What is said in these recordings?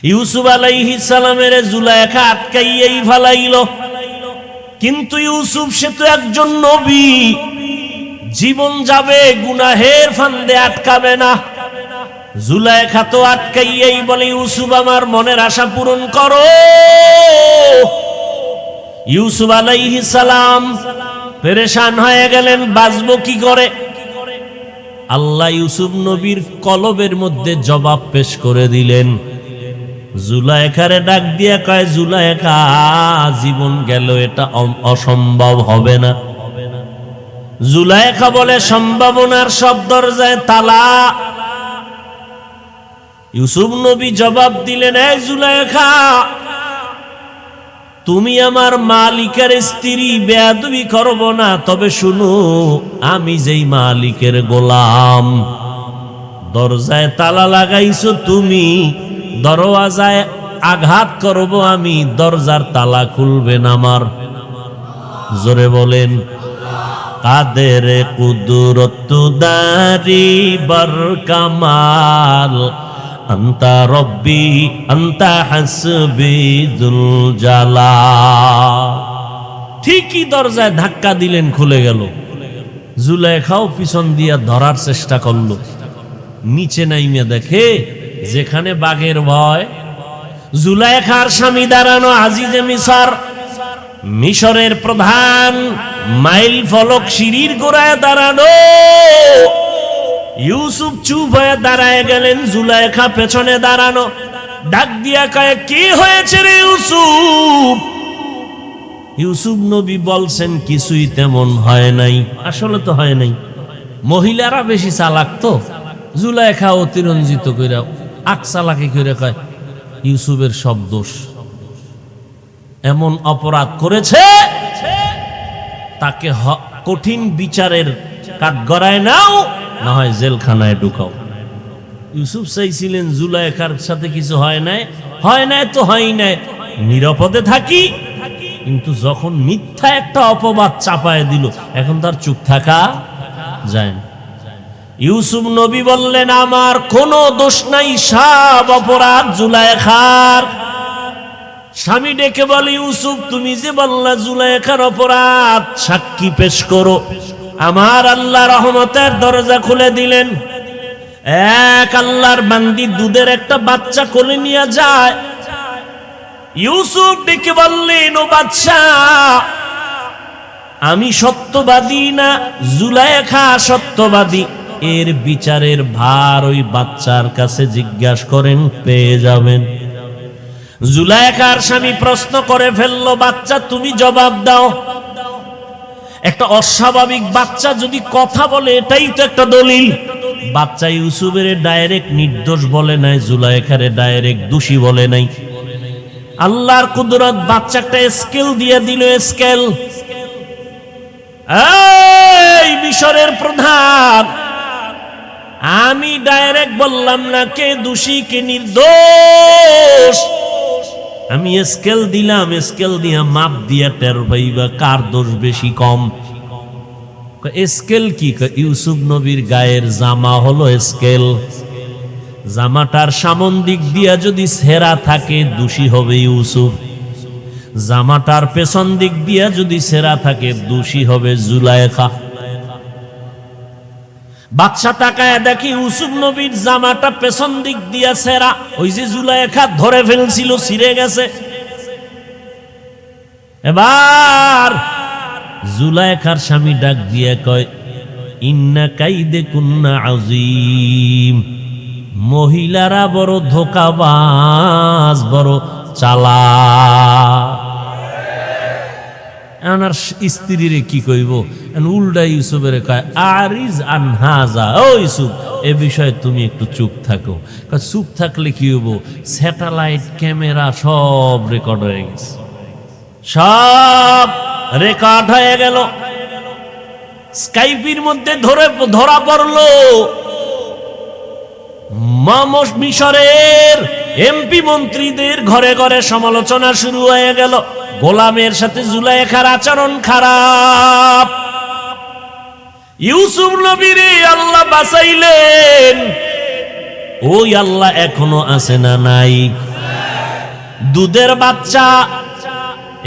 ইউসুফ আলাইহিস সালামের জুলাইখা আটকাইয়াই ফেলাইল, কিন্তু ইউসুফ সে তো একজন নবী, জীবন যাবে গুনাহের ফান্দে আটকাবে না। জুলাইখা তো আটকাইয়াই বলে, ইউসুফ আমার মনের আশা পূরণ করো। ইউসুফ আলাইহিস সালাম পেরেশান হয়ে গেলেন, বাঁচবো কি করে। আল্লাহ ইউসুফ নবীর কলবের মধ্যে জবাব পেশ করে দিলেন। জুলাইখারে ডাক দিয়া কয়, জুলাইখা জীবন গেল, এটা অসম্ভব হবে না। জুলাইখা বলে, সম্ভাবনার সব দরজায় তালা। ইউসুফ নবী জবাব দিলেন, এই জুলাইখা, তুমি আমার মালিকের স্ত্রী, বেয়াদবি করব না, তবে শুনো, আমি যেই মালিকের গোলাম, দরজায় তালা লাগাইছো তুমি, দরওয়াজায় আঘাত করব আমি, দরজার তালা খুলবেন আমার। জোরে বলেন, কাদের কুদরত দারি বার কামাল, আন্তা রব্বি আন্তা হাসবি যুল জালাল। ঠিকই দরজায় ধাক্কা দিলেন, খুলে গেল। জুলাইখাও পিছন দিয়া ধরার চেষ্টা করলো, নিচে নাইমে দেখে যেখানে বাঘের ভয়। জুলাইখার স্বামী দাঁড়ানো, আজিজে মিসর, মিশরের প্রধান, মাইল ফলক সিঁড়ির গোড়ায় দাঁড়ানো। ইউসুফ চুপ হয়ে দাঁড়ায় গেলেন, জুলাইখা পেছনে দাঁড়ানো। ডাক দিয়া কয়, কি হয়েছে রে ইউসুফ? ইউসুফ নবী বলছেন, কিছুই তেমন হয় নাই। আসলে তো হয় নাই, মহিলারা বেশি চালাক তো। জুলাইখা অতিরঞ্জিত কইরা আকসালাকি করে কয়, ইউসুফের সব দোষ, এমন অপরাধ করেছে, তাকে কঠিন বিচারের কাঠগড়ায় নাও, না হয় জেলখানায় ঢুকাও। ইউসুফ চাইছিলেন জুলাইখার সাথে কিছু হয় নাই, হয় নাই তো হয় নাই, নিরাপদে থাকি। কিন্তু যখন মিথ্যা একটা অপবাদ চাপায় দিল, এখন তার চুপ থাকা যায় না। ইউসুফ নবী বললেন, আমার কোনো দোষ নাই, সব অপরাধ জুলাইখার। স্বামী ডেকে বলে, ইউসুফ তুমি যে বললা জুলাইখার অপরাধ, সাক্ষী পেশ করো। আমার আল্লাহ রহমতের দরজা খুলে দিলেন। এক আল্লাহর বান্দি দুধের একটা বাচ্চা কোলে নিয়ে যায়। ইউসুফ ডেকে বললেন, ও বাচ্চা, আমি সত্যবাদী না জুলাইখা সত্যবাদী, এর বিচারের ভার ওই বাচ্চার কাছে জিজ্ঞাসা করেন, পেয়ে যাবেন। জুলাইখার স্বামী প্রশ্ন করে ফেললো, বাচ্চা তুমি জবাব দাও। একটা অস্বাভাবিক বাচ্চা যদি কথা বলে, এটাই তো একটা দলিল। বাচ্চা ইউসুফের ডাইরেক্ট নির্দোষ বলে নাই, জুলাইখারে ডাইরেক্ট দোষী বলে নাই। আল্লাহর কুদরত, বাচ্চাটা স্কেল দিয়ে দিল, স্কেল। এই মিশরের প্রধান, আমি ডাইরেক্ট বললাম না কে দোষী কে নির্দোষ, আমি স্কেল দিলাম, স্কেল দিয়া মাপ দিয়া টের পাইবা কার দোষ বেশি কম। স্কেল কি? ইউসুফ নবীর গায়ের জামা হলো স্কেল। জামাটার সামন দিক দিয়া যদি ছেঁড়া থাকে, দোষী হবে ইউসুফ। জামাটার পেছন দিক দিয়া যদি ছেঁড়া থাকে, দোষী হবে জুলাইখা। বাদশা তাকায় দেখি ইউসুফ নবীর জামাটা পেছন দিক দিয়া ছেঁড়া, ওই যে জুলাইখা ধরে ফেলছিল, ছিঁড়ে গেছে। এবার জুলাইখার স্বামী ডাক দিয়ে কয়, ইন্না কাইদে কুন্না আযীম, মহিলারা বড় ধোঁকাবাজ, বড় চালাক। আমার স্ত্রীরে কি কইব, উল্টা ইউসুফের কয়, আরিজ আনহাজা, ও ইউসুফ এ বিষয়ে তুমি একটু চুপ থাকো। চুপ থাকলে কি হইব, স্যাটেলাইট ক্যামেরা সব রেকর্ড হয়ে গেছে, সব রেকর্ড হয়ে গেল। স্কাইপের মধ্যে ধরা পড়লো মিশরের এমপি মন্ত্রীদের ঘরে ঘরে সমালোচনা শুরু হয়ে গেল। গোলামের সাথে জুলাইখার আচরণ খারাপ। ইউসুফ নবীরে আল্লাহ বাঁচাইলেন, ওই আল্লাহ এখনো আছে না নাই? দুধের বাচ্চা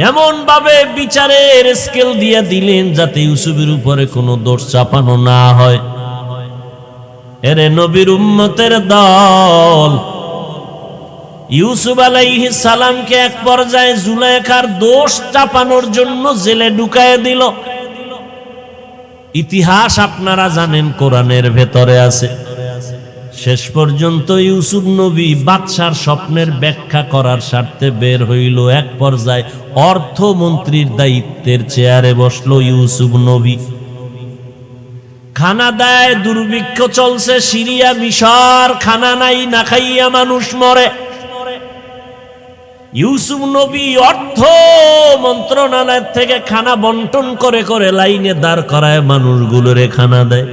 এমন ভাবে বিচারের স্কেল দিয়ে দিলেন যাতে ইউসুফের উপরে কোনো দোষ চাপানো না হয়। এরে নবীর উম্মতের দল, ইউসুফ আলাইহিস সালামকে এক পর্যায়ে জুলাইখার দোষ চাপানোর জন্য জেলে ঢুকায় দিল। ইতিহাস আপনারা জানেন, কোরআনের ভেতরে আছে। শেষ পর্যন্ত ইউসুফ নবী বাদশার স্বপ্নের ব্যাখ্যা করার স্বার্থে বের হইল। এক পর্যায়ে অর্থমন্ত্রীর দায়িত্বের চেয়ারে বসলো ইউসুফ নবী। খানা দেয়, দুর্ভিক্ষ চলছে সিরিয়া মিশর, খানা নাই, না খাইয়া মানুষ মরে। ইউসুফ নবী অর্থ মন্ত্রণালয় থেকে খানা বন্টন করে করে লাইনে দাঁড় করায় মানুষগুলোরে খানা দেয়।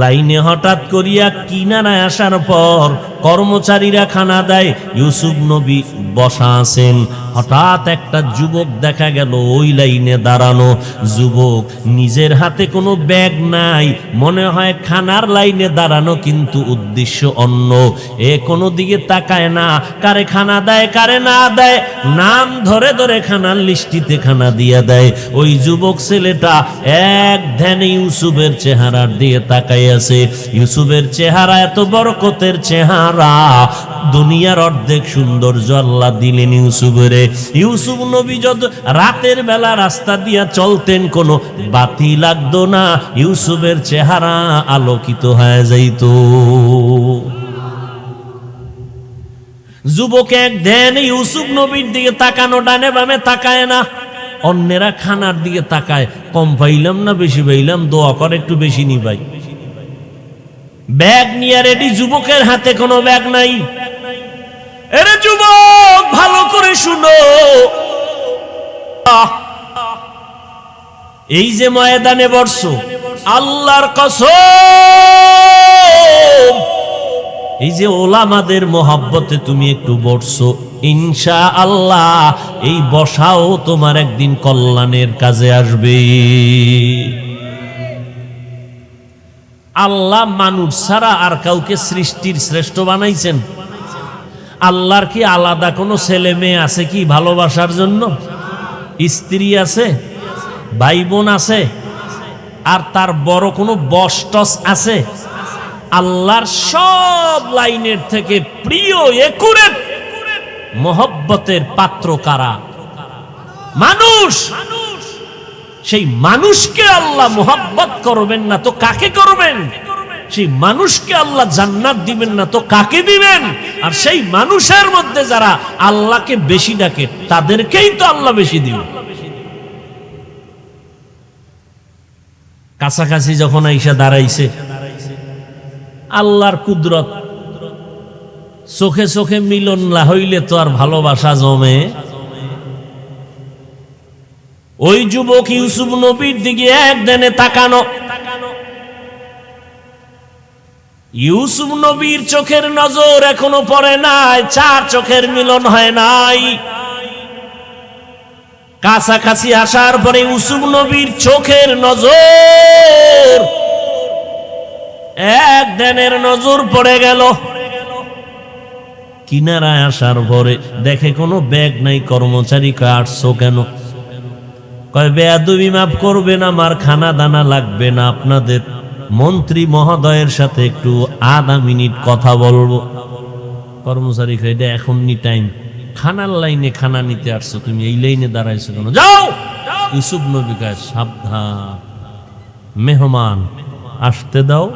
লাইনে হঠাৎ করিয়া কিনারায় আসার পর কর্মচারীরা খানা দেয়, ইউসুফ নবী বসা আছেন। হঠাৎ একটা যুবক দেখা গেল ওই লাইনে দাঁড়ানো। যুবক নিজের হাতে কোনো ব্যাগ নাই, মনে হয় খানার লাইনে দাঁড়ানো, কিন্তু উদ্দেশ্য অন্য। এ কোনো দিকে তাকায় না, কারে খানা দেয় কারে না দেয়, নাম ধরে ধরে খানার লিস্টিতে খানা দিয়ে দেয়। ওই যুবক ছেলেটা এক ধ্যানে ইউসুফের চেহারার দিকে তাকায় আছে। ইউসুফের চেহারা এত বরকতের চেহারা, দুনিয়ার অর্ধেক সৌন্দর্য আল্লাহ দিলেন ইউসুফের। ইউসুফ নবী যত রাতের বেলা রাস্তা দিয়া চলতেন, কোনো বাতি লাগতো না, ইউসুফের চেহারা আলোকিত হয়ে যাইত। যুবক এক ধ্যানে ইউসুফ নবীর দিকে তাকানো, ডানে বামে তাকায় না। অন্যেরা খানার দিকে তাকায়, কম পাইলাম না বেশি পাইলাম, দোয়া করে একটু বেশি নি ভাই। ব্যাগ নিয়ে রেডি, যুবকের হাতে কোনো ব্যাগ নাই। এরে যুবক, ভালো করে শুনো, এই যে ময়দানে বসছো, আল্লাহর কসম, এই যে ওলামাদের মোহাব্বতে তুমি একটু বসছো, ইনশাআল্লাহ এই বসাও তোমার একদিন কল্যাণের কাজে আসবে। আল্লাহ মানুষ ছাড়া আর কাউকে সৃষ্টির শ্রেষ্ঠ বানাইছেন? আল্লাহর কি আলাদা কোনো ছেলে মেয়ে আছে কি ভালোবাসার জন্য? স্ত্রী আছে, ভাই বোন আছে, আর তার বড় কোনো বস টস আছে? আল্লাহর সব লাইনের থেকে প্রিয় একুরেট মোহব্বতের পাত্র কারা? মানুষ। সেই মানুষকে আল্লাহ মোহাব্বত করবেন না তো কাকে করবেন? সেই মানুষকে আল্লাহ জান্নাত দিবেন না তো কাকে দিবেন? আর সেই মানুষের মধ্যে যারা আল্লাহকে বেশি ডাকে তাদেরকেই তো আল্লাহ বেশি দিবেন। কাছাকাছি যখন আইসা দাঁড়াইছে, আল্লাহর কুদরত, চোখে চোখে মিলন না হইলে তো আর ভালোবাসা জমে। ওই যুবক ইউসুফ নবীর দিকে একদিনে তাকানো। ইউসুফ নবীর চোখের নজর এখনো পড়ে নাই, চার চোখের মিলন হয় নাই। কাছাকাছি আসার পরে ইউসুফ নবীর চোখের নজর, একদিনের নজর পড়ে গেল। কিনারায় আসার পরে দেখে কোনো ব্যাগ নাই। কর্মচারী কাটছো কেন? কয় বেয়াদবি মাফ করবেন, আমার খানা দানা লাগবে না, আপনাদের মন্ত্রী মহোদয়ের সাথে একটু আধা মিনিট কথা বলবো। কর্মচারী কয় এটা এখন নি টাইম, খানার লাইনে খানা নিতে আসছো, তুমি এই লাইনে দাঁড়াইছো কেন? যাও। ইউসুফ নবী কয় সাবধান, মেহমান আসতে দাও,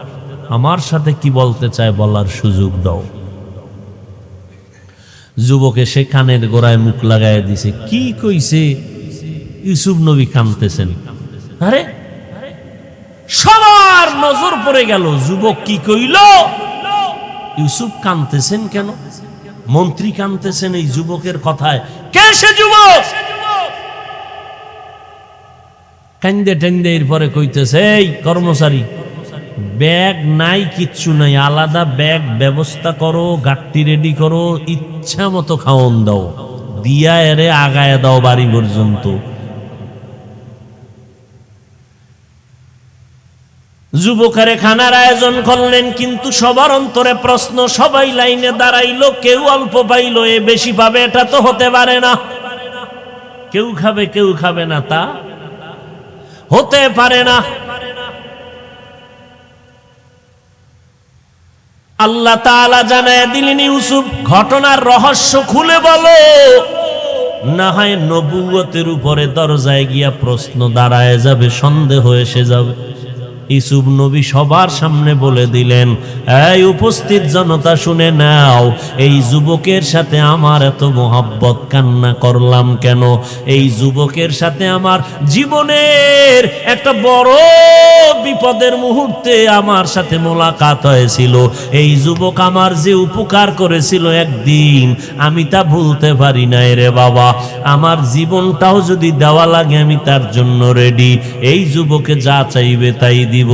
আমার সাথে কি বলতে চায় বলার সুযোগ দাও। যুবকে সে কানের গোড়ায় মুখ লাগায় দিছে। কি কইছে? ইউসুফ নবী কাঁদতেছেন। আরে সবার নজর পড়ে গেল, যুবক কি কইল? ইউসুফ কাঁদতেছেন কেন? মন্ত্রী কাঁদতেছেন এই যুবকের কথায়। কে সে যুবক? কান্দে টেন্দে এরপরে কইতেছে, এই কর্মচারী, ব্যাগ নাই, কিচ্ছু নাই, আলাদা ব্যাগ ব্যবস্থা করো, গাট্টি রেডি করো, ইচ্ছা মতো খাওয়ন দাও, দিয়া এরে আগায় দাও বাড়ি পর্যন্ত। যুবকের খানার আয়োজন করলেন, কিন্তু সবার অন্তরে প্রশ্ন, সবাই লাইনে দাঁড়াইলো, কেউ অল্প পাইলো, এ বেশি পাবে, এটা তো হতে পারে না। কেউ খাবে কেউ খাবে না, তা হতে পারে না। আল্লাহ তাআলা জানায় দিলেন, ইউসুফ ঘটনার রহস্য খুলে বলো, না হয় নবুয়তের উপরে দরজায় গিয়া প্রশ্ন দাঁড়ায় যাবে, সন্দেহ এসে যাবে। ইউসুফ নবী সবার সামনে বলে দিলেন, এই উপস্থিত জনতা শুনে নাও, এই যুবকের সাথে আমার এত মোহাব্বত, কান্না করলাম কেন? এই যুবকের সাথে আমার জীবনের একটা বড় বিপদের মুহূর্তে আমার সাথে মোলাকাত হয়েছিল। এই যুবক আমার যে উপকার করেছিল একদিন, আমি তা ভুলতে পারি না রে বাবা। আমার জীবনটাও যদি দেওয়া লাগে আমি তার জন্য রেডি। এই যুবকে যা চাইবে তাই দিব,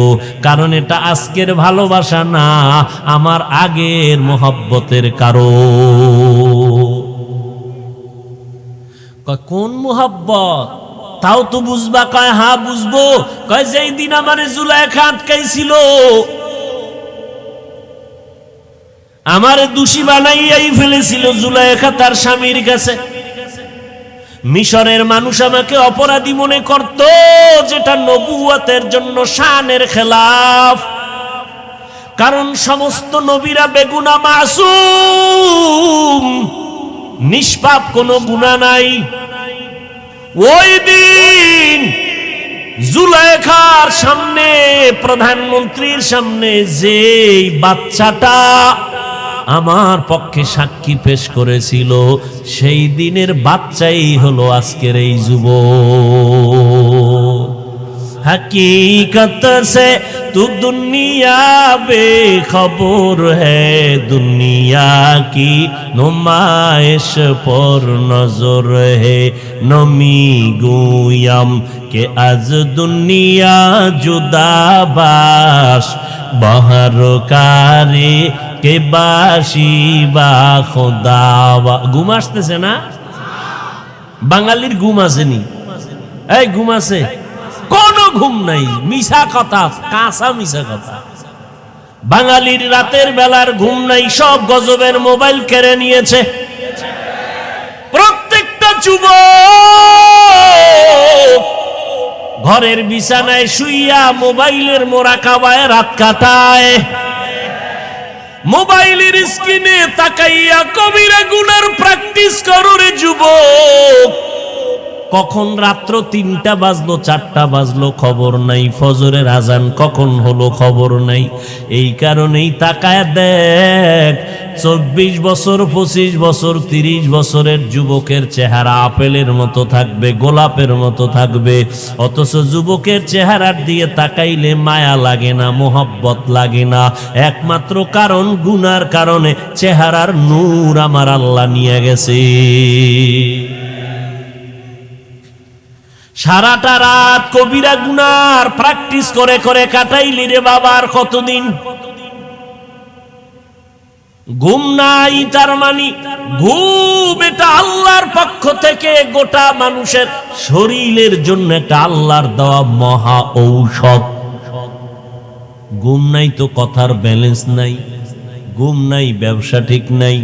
কারণ এটা আজকের ভালোবাসা না, আমার আগের মোহাব্বতের কারণ। কোন মোহাব্বত? তাও তো বুঝবা। কয় হ্যাঁ বুঝবো। কয় যেই দিন আমার জুলাইখা আটকাইছিল, আমারে দোষী বানাইয়াই ফেলেছিল জুলাইখা তার স্বামীর কাছে। মিশরের মানুষ আমাকে অপরাধী মনে করত, যেটা নবুয়তের জন্য শানের খেলাফ, কারণ সমস্ত নবীরা বেগুনা, মাসুম, নিষ্পাপ, কোনো গুনাহ নাই। ওই দিন জুলাইখার সামনে, প্রধানমন্ত্রীর সামনে যে বাচ্চাটা আমার পক্ষে সাক্ষী পেশ করেছিল, সেই দিনের বাচ্চাই হলো আজকের এই যুবক। हकीकत से तू दुनिया बेखबर है, दुनिया की नुमाइश पर नजर है। नमी गुयम के आज दुनिया जुदाबाश, बहर कारे के बाशी बा खुदावा। ঘুম আসতেছে না? বাঙালির ঘুম আসেনি? এই ঘুম আছে? কোনো ঘুম নাই, মিছা কথা, কাঁচা মিছা কথা। বাঙালির রাতের বেলার ঘুম নাই, সব গজবের মোবাইল কেড়ে নিয়েছে। প্রত্যেকটা যুবক ঘরের বিছানায় শুইয়া মোবাইলের মোরাকাবায় রাত কাটায়। মোবাইলের স্ক্রিনে তাকাইয়া কবিরা গুনার প্র্যাকটিস করো রে যুবক। কখন রাত্র ৩টা বাজলো, ৪টা বাজলো, খবর নাই। ফজরের আজান কখন হলো, খবর নাই। এই কারণেই তাকায় দেখ, ২৪ বছর, ২৫ বছর, ৩০ বছরের যুবকের চেহারা আপেলের মতো থাকবে, গোলাপের মতো থাকবে, অথচ যুবকের চেহারার দিকে তাকাইলে মায়া লাগে না, মোহব্বত লাগে না। একমাত্র কারণ, গুনার কারণে চেহারার নূর আমার আল্লাহ নিয়ে গেছে। সারাটা রাত কবিরা গুনার প্র্যাকটিস করে করে কাটাইলি রে বাবা, আর কতদিন? ঘুম নাই, তার মানে ঘুম এটা আল্লাহর পক্ষ থেকে গোটা মানুষের শরীরের জন্য একটা আল্লাহর দেওয়া মহা ঔষধ। ঘুম নাই তো কথার ব্যালেন্স নাই, ঘুম নাই ব্যবসা ঠিক নাই,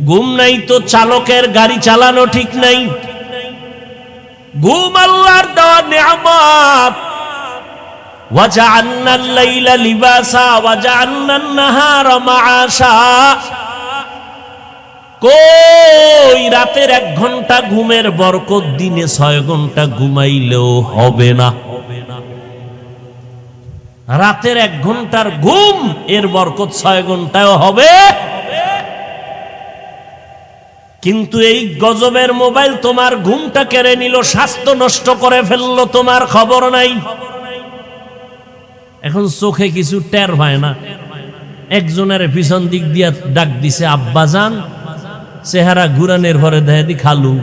ঘুম নাই তো চালকের গাড়ি চালানো ঠিক নাই। ঘুম আল্লাহর দেওয়া নিয়ামত। ওয়াজআলনা আল-লাইলা লিবাসা ওয়াজআলনা আন-নাহারা মাআশা। কই রাতের ১ ঘন্টা ঘুমের বরকত দিনে ৬ ঘন্টা ঘুমাইলেও হবে না। রাতের ১ ঘন্টার ঘুম এর বরকত ৬ ঘন্টায়ও হবে। কিন্তু এই গজবের মোবাইল তোমার ঘুমটা কেড়ে নিল, স্বাস্থ্য নষ্ট করে ফেললো, তোমার খবর নাই। এখন চোখে কিছু টের পায় না। একজনের পিছন দিক দিয়া ডাক দিছে আব্বাজান, চেহারা ঘুরানের ভরে দেয় দি খালু।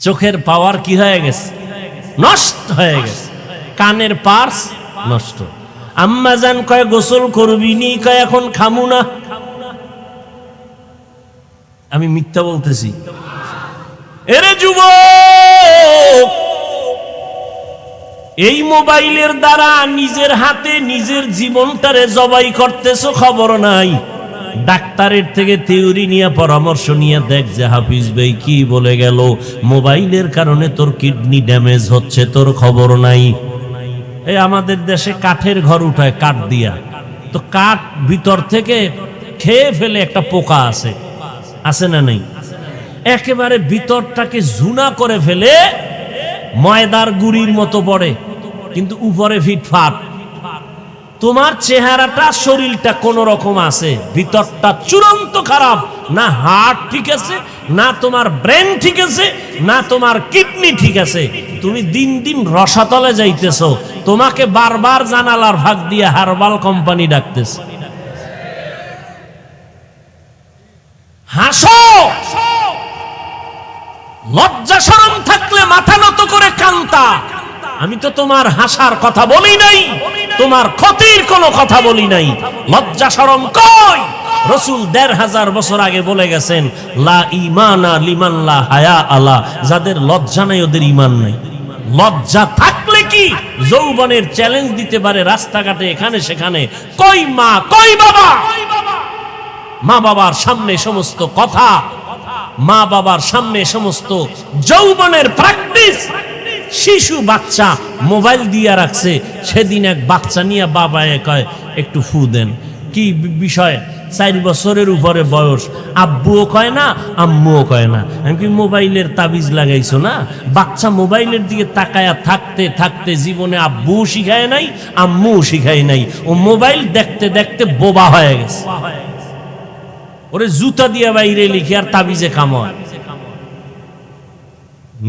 চোখের পাওয়ার কি হয়ে গেছে? নষ্ট হয়ে গেছে। কানের পার্স নষ্ট। আম্মাজান কয় গোসল করবি নি? কয় এখন খামু না। আমি মিথ্যা বলতেছি? এরে যুবক, এই মোবাইলের দ্বারা নিজের হাতে নিজের জীবনটারে জবাই করতেছো, খবর নাই। ডাক্তারের থেকে থিওরি নিয়ে পরামর্শ নিয়ে দেখ যে হাফিজ ভাই কি বলে গেল, মোবাইলের কারণে তোর কিডনি ড্যামেজ হচ্ছে, তোর খবর নাই। এই আমাদের দেশে কাঠের ঘর উঠায় কাঠ দিয়া, তো কাঠ ভিতর থেকে খেয়ে ফেলে একটা পোকা আছে না নেই? একেবারে ভিতরটাকে ঝুনা করে ফেলে, ময়দার গুড়ির মতো পড়ে, কিন্তু উপরে ফিটফাট। তোমার চেহারাটা শরীরটা কোন রকম আছে, ভিতরটা চূড়ান্ত খারাপ। না হার্ট ঠিক আছে, না তোমার ব্রেন ঠিক আছে, না তোমার কিডনি ঠিক আছে। তুমি দিন দিন রসাতলে যাইতেছো, তোমাকে বারবার জানালার ভাগ দিয়ে হারবাল কোম্পানি ডাকতেছে। হাসো, লজ্জা শরম থাকলে মাথা নত করে কান্তা। আমি তো তোমার হাসার কথা বলি নাই, তোমার ক্ষতির কোনো কথা বলি নাই। লজ্জা শরম কই? রাসূল ১৫০০ বছর আগে বলে গেছেন, লা ঈমানা লিমান লা হায়া আলা, যাদের লজ্জা নাই ওদের ঈমান নাই। লজ্জা থাকলে কি যৌবনের চ্যালেঞ্জ দিতে পারে রাস্তাঘাটে, এখানে সেখানে। কই মা, কই বাবা? মা বাবার সামনে সমস্ত কথা, মা বাবার সামনে সমস্ত যৌবনের প্র্যাকটিস। শিশু বাচ্চা মোবাইল দিয়া রাখছে, সেদিন এক বাচ্চা নিয়ে বাবায় কয় একটু ফু দেন। কি বিষয়? 4 বছরের উপরে বয়স। আব্বুও কয় না, আম্মুও কয় না। আমি কি মোবাইলের তাবিজ লাগাইছো না? বাচ্চা মোবাইলের দিকে তাকায়া থাকতে থাকতে জীবনে আব্বুও শিখায় নাই, আম্মুও শিখায় নাই। ও মোবাইল দেখতে দেখতে বোবা হয়ে গেছে। ওরে জুতা দিয়ে বাইরে লিখে আর তাবিজে কামায়।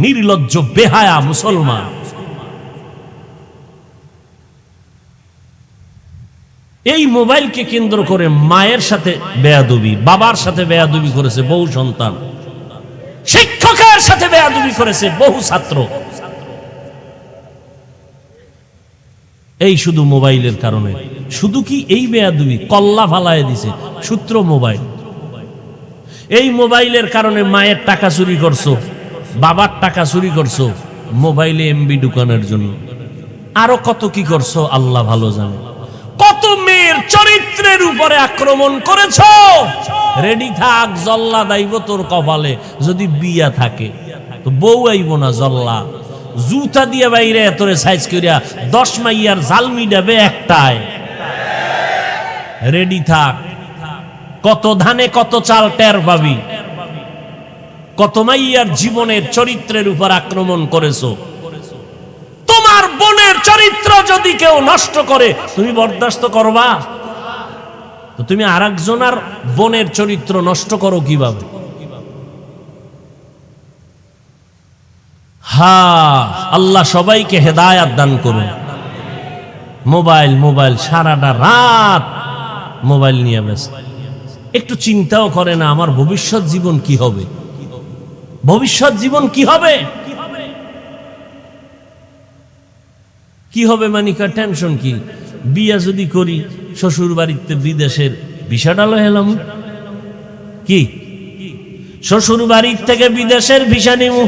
নির্লজ্জ বেহায়া মুসলমান। এই মোবাইলকে কেন্দ্র করে মায়ের সাথে বেয়াদবি, বাবার সাথে বেয়াদবি করেছে বহু সন্তান, শিক্ষকের সাথে বেয়াদবি করেছে বহু ছাত্র। এই শুধু মোবাইলের কারণে। শুধু কি এই বেয়াদবি, কল্লা ফালায় দিছে, সূত্র মোবাইল। এই মোবাইলের কারণে মায়ের টাকা চুরি করছো, বাবার টাকা চুরি করছো মোবাইলে এমবি ঢুকানোর জন্য। আরো কত কি করছো আল্লাহ ভালো জানে। কত মেয়ের চরিত্রের উপরে আক্রমণ করেছো। রেডি থাক, জল্লা দাইব তোর কপালে। যদি বিয়া থাকে তো বউ আইব না, জল্লা জুতা দিয়ে বাইরে তোরে সাইজ করিয়া 10 মাইয়ার জালমি ডাবে একটায়। রেডি থাক, কত ধানে কত চাল টের পাবি। কত মাইয়ার জীবনের চরিত্রের উপর আক্রমণ করেছো। তোমার বোনের চরিত্র যদি কেউ নষ্ট করে তুমি বরদাস্ত করবা? তো তুমি আরেকজনের বোনের চরিত্র নষ্ট করো কিভাবে? আল্লাহ সবাইকে হেদায়াত দান করুন। মোবাইল মোবাইল সারাটা রাত মোবাইল নিয়ে ব্যস্ত। একটু চিন্তাও করে না আমার ভবিষ্যৎ জীবন কি হবে, ভবিষ্যৎ জীবন কি হবে। কি হবে মানিকা টেনশন কি? বিয়া যদি করি শ্বশুর বাড়িতে বিদেশের ভিসাটা লয়ে এলাম, কি শ্বশুর বাড়ির থেকে বিদেশের ভিসা নিমু,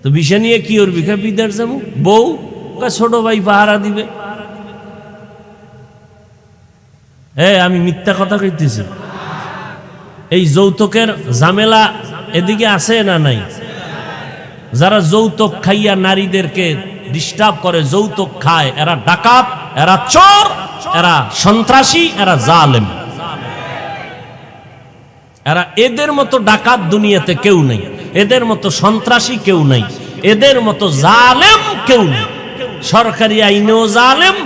তো ভিসা নিয়ে কি ওর বিখা বিদেশ যাবো। বউ ছোট ভাই পাহারা দিবে। আমি মিথ্যা কথা কইতেছি? এই যৌতুকের ঝামেলা এদিকে আছে না নাই? যারা যৌতুক খাইয়া নারীদেরকে ডিস্টার্ব করে, যৌতুক খায়, এরা ডাকাত, এরা চোর, এরা সন্ত্রাসী, এরা জালেম। এরা এদের মতো ডাকাত দুনিয়াতে কেউ নেই, এদের মতো সন্ত্রাসী কেউ নাই, এদের মতো জালেম কেউ নেই। সরকারি আইনেও জালেম,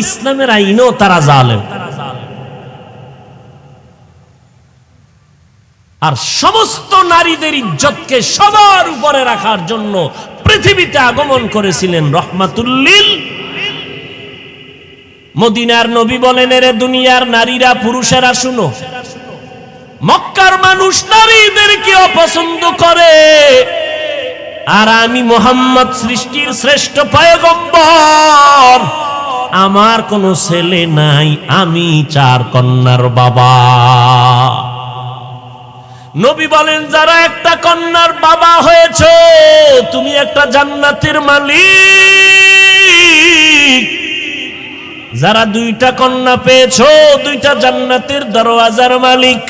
ইসলামের আইনেও তারা জালেম। আর সমস্ত নারীদের ইজ্জতকে সবার উপরে রাখার জন্য পৃথিবীতে আগমন করেছিলেন রহমাতুল্লিল। মদিনার নবী বলেন, এরে দুনিয়ার নারীরা পুরুষেরা শুনো, মক্কার মানুষ নারীদেরকে অপছন্দ করে, আর আমি মুহাম্মদ সৃষ্টির শ্রেষ্ঠ পয়গম্বর, আমার কোনো ছেলে নাই, আমি 4 কন্যার বাবা। নবী বলেন, যারা একটা কন্যার বাবা হয়েছো তুমি একটা জান্নাতের মালিক। যারা দুইটা কন্যা পেয়েছো দুইটা জান্নাতের দরওয়াজার মালিক।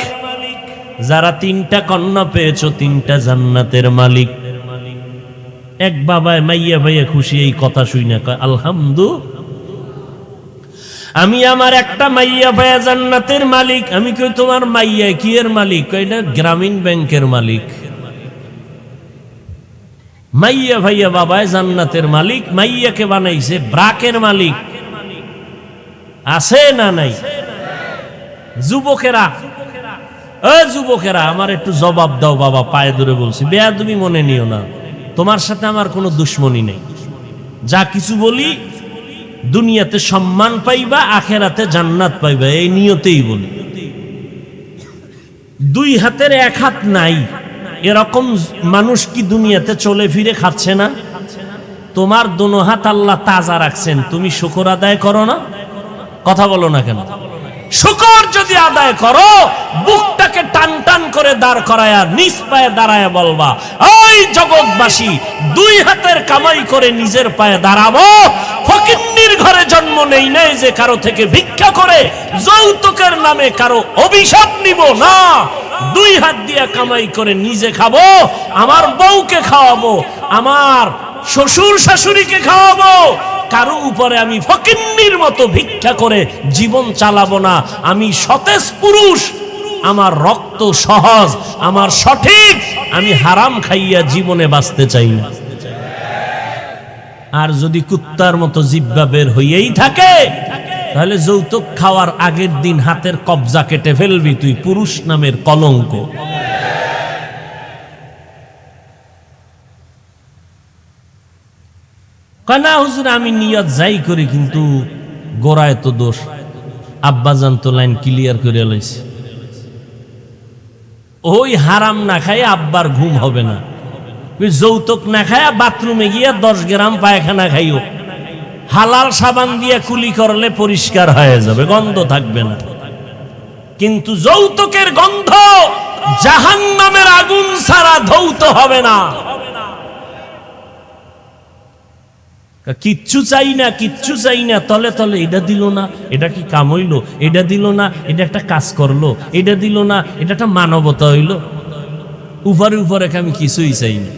যারা তিনটা কন্যা পেয়েছো তিনটা জান্নাতের মালিক। এক বাবায় মাইয়া ভাইয়া খুশি এই কথা শুনে কয়, আলহামদুলিল্লাহ, আমি আমার একটা মাইয়া ভাইয়া জান্নাতের মালিক। আমি কই, তোমার মাইয়া কি এর মালিক? কই, না গ্রামীণ ব্যাংকের মালিক। মাইয়া ভাইয়া বাবায় জান্নাতের মালিক, মাইয়াকে বানাইছে ব্রাকের মালিক। আছে না নাই? যুবকেরা, যুবকেরা আমার একটু জবাব দাও বাবা, পায়ে ধরে বলছি, বেয়াদবি মনে নিও না, তোমার সাথে আমার কোনো দুশ্মনী নেই। যা কিছু বলি দুনিয়াতে সম্মান পাইবা, আখেরাতে জান্নাত পাইবা, এই নিয়তেই বলি। দুই হাতের এক হাত নাই এরকম মানুষ কি দুনিয়াতে চলে ফিরে খাচ্ছে না? তোমার দোনো হাত আল্লাহ তাজা রাখছেন, তুমি শুকর আদায় করো না? কথা বলো না কেন? শুকর যদি আদায় করো, বুকটাকে টান টান করে দাঁড় করায়া নিজ পায়ে দাঁড়ায় বলবা, ওই জগৎবাসী, দুই হাতের কামাই করে নিজের পায়ে দাঁড়াবো। ফকিন্নির ঘরে জন্ম নেই নাই যে কারো থেকে ভিক্ষা করে যৌতুকের নামে কারো অভিশাপ নিব না। দুই হাত দিয়ে কামাই করে নিজে খাবো, আমার বউকে খাওয়াবো, আমার শ্বশুর শাশুড়িকে খাওয়াবো। কারো উপরে আমি ফকিন্নির মতো ভিক্ষা করে জীবন চালাবো না। আমি সতেজ পুরুষ, আমার রক্ত সহজ, আমার সঠিক, আমি হারাম খাইয়া জীবনে বাঁচতে চাই না। আর যদি কুত্তার মতো জিহ্বা বের হইয়াই থাকে, তাহলে যৌতুক খাওয়ার আগের দিন হাতের কবজা কেটে ফেলবি, তুই পুরুষ নামের কলঙ্ক। কানা হুজুর, আমি নিয়ত যাই করি কিন্তু গোড়ায় তো দোষ। আব্বাজান তো লাইন ক্লিয়ার করে লাইছে, ওই হারাম না খাই আব্বার ঘুম হবে না। যৌতুক না খায়া বাথরুমে গিয়া 10 গ্রাম পায়খানা খাইও, হালাল সাবান দিয়ে কুলি করলে পরিষ্কার হয়ে যাবে, গন্ধ থাকবে না। কিন্তু যৌতুকের গন্ধ জাহান্নামের আগুন ছাড়া ধৌত হবে না। কিচ্ছু চাই না, কিচ্ছু চাই না, তলে তলে এটা দিল না, এটা কি কাম হইলো, এটা দিল না, এটা একটা কাজ করলো, এটা দিল না, এটা একটা মানবতা হইলো। উপরে উপরে আমি কিছুই চাই না।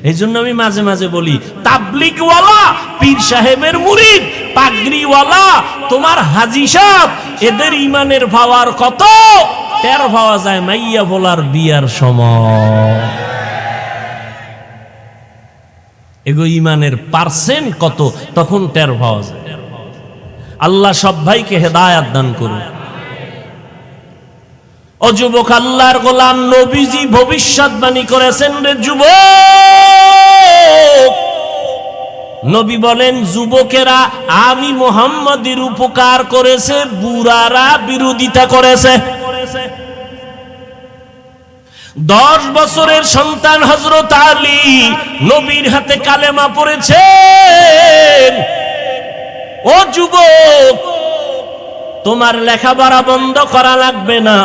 এই জন্য আমি মাঝে মাঝে বলি, তাবলিগওয়ালা, পীর সাহেবের মুরিদ, পাগড়িওয়ালা, তোমার হাজি সাহেব, এদের ইমানের পাওয়ার কত টের পাওয়া যায় মাইয়া বলার বিয়ার সময়। এগো ইমানের পার্সেন্ট কত তখন টের পাওয়া যায়। আল্লাহ সব ভাইকে হেদায়াত দান করুন। ও যুবক, আল্লাহর গোলাম নবীজি ভবিষ্যৎবাণী করেছেন রে যুবক। নবী বলেন, যুবকেরা আমি মুহাম্মাদের উপকার করেছে, বুড়ারা বিরোধিতা করেছে। 10 বছরের সন্তান হযরত আলী নবীর হাতে কালেমা পড়েছেন। ও যুবক, তোমার লেখাপড়া বন্ধ করা লাগবে না,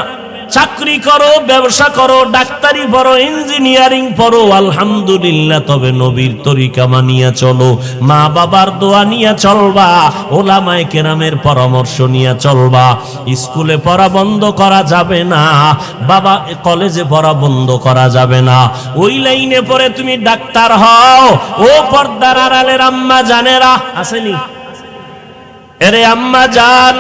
চাকরি করো, ব্যবসা করো, ডাক্তারি পড়ো, ইঞ্জিনিয়ারিং পড়ো, আলহামদুলিল্লাহ। তবে নবীর তরিকা মানিয়া চলো, মা বাবার দোয়া নিয়ে চলবা, ওলামায়ে কেরামের পরামর্শ নিয়ে চলবা। স্কুলে পড়া বন্ধ করা যাবে না, বাবা কলেজে পড়া বন্ধ করা যাবে না। ওই লাইনে পড়ে তুমি ডাক্তার হও। ও পর্দার আড়ালের আম্মা জানেরা আসেনি, এরে আম্মা জান,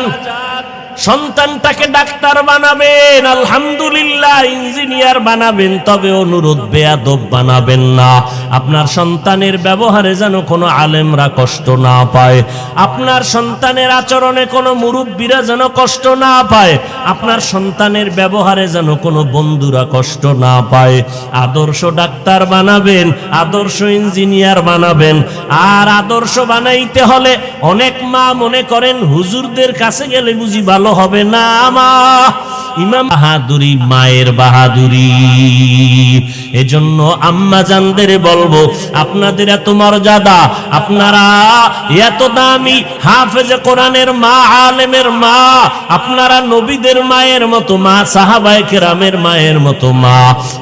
সন্তানটাকে ডাক্তার বানাবেন, আলহামদুলিল্লাহ, ইঞ্জিনিয়ার বানাবেন, তবে অনুরোধ, বেয়াদব বানাবেন না। আপনার সন্তানের ব্যবহারে যেন কোনো আলেমরা কষ্ট না পায়, আপনার সন্তানের আচরণে কোনো মুরব্বীরা যেন কষ্ট না পায়, আপনার সন্তানের ব্যবহারে যেন কোনো বন্ধুরা কষ্ট না পায়। আদর্শ ডাক্তার বানাবেন, আদর্শ ইঞ্জিনিয়ার বানাবেন। আর আদর্শ বানাইতে হলে অনেক মা মনে করেন হুজুরদের কাছে গেলে বুঝি ভালো হবে না। মা ইমাম বাহাদুরি মায়ের বাহাদুরি। এজন্য আম্মা জানদের বলবো, আপনাদের এত মর্যাদা, আপনারা এত দামি, হাফেজে কোরআনের মা, আলেমের মা, আপনারা নবীদের মায়ের মতো মা, সাহাবায়ে কেরামের মায়ের মতো মা।